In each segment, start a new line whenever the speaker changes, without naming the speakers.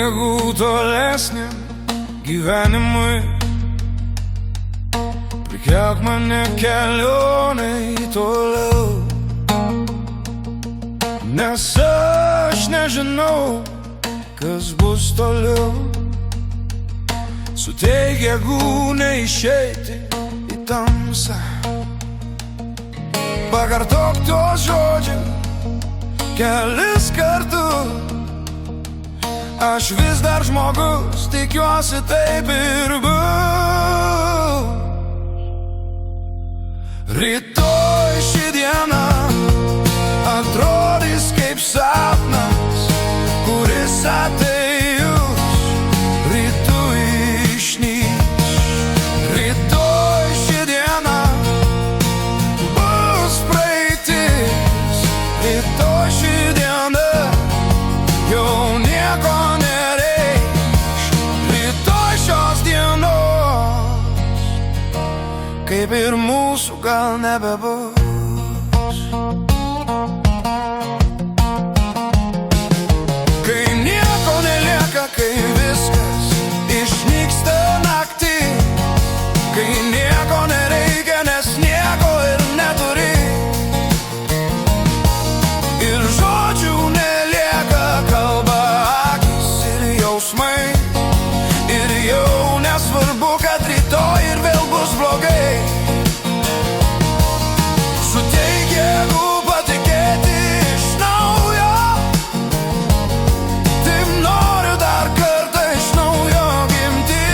jėgų tolesniam gyvenimui. Prikelk mane kelionei toliau, nes aš nežinau, kas bus toliau. Suteik jėgų neišeiti į tamsą, pakartok tuos žodžius kelis kartus. Aš vis dar žmogus, tikiuosi taip ir bus. Rytoj ši diena atrodys kaip sapnas, kuris atėjus rytoj išnyks. Rytoj ši diena bus praeitis, rytoj ši diena jau nieko nereikš. Rytoj šios dienos kaip ir mūsų gal nebebus. Kai nieko nelieka, kai viskas išnyksta naktį, kai nieko nereikia, nes nieko ir neturi, ir žodžių nelieka, kalba akys ir jausmai, ir jau nesvarbu, kad rytoj ir vėl bus blogai. Suteik jėgų patikėti iš naujo, taip noriu dar kartą iš naujo gimti.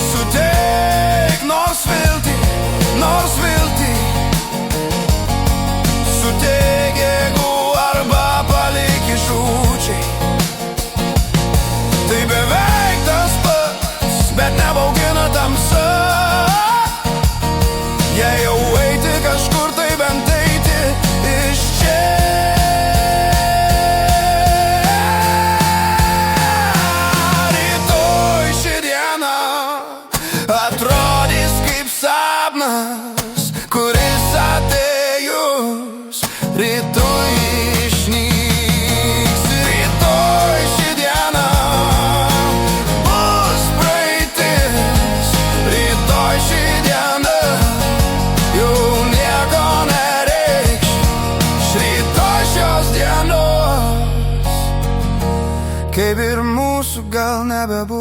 Suteik nors viltį, nors viltį. Suteik jėgų arba palik žūčiai. Tai beveik tas pats, bet nebaugina tamsa. Jei jau eiti kažkur, tai bent eiti iš čia. Rytoj ši diena atrodys kaip sapnas, kuris atėjus rytoj išnyks. Rytoj ši diena bus praeitis, rytoj ši diena jau nieko nereikš. Rytoj šios dienos kaip ir mūsų gal nebebus.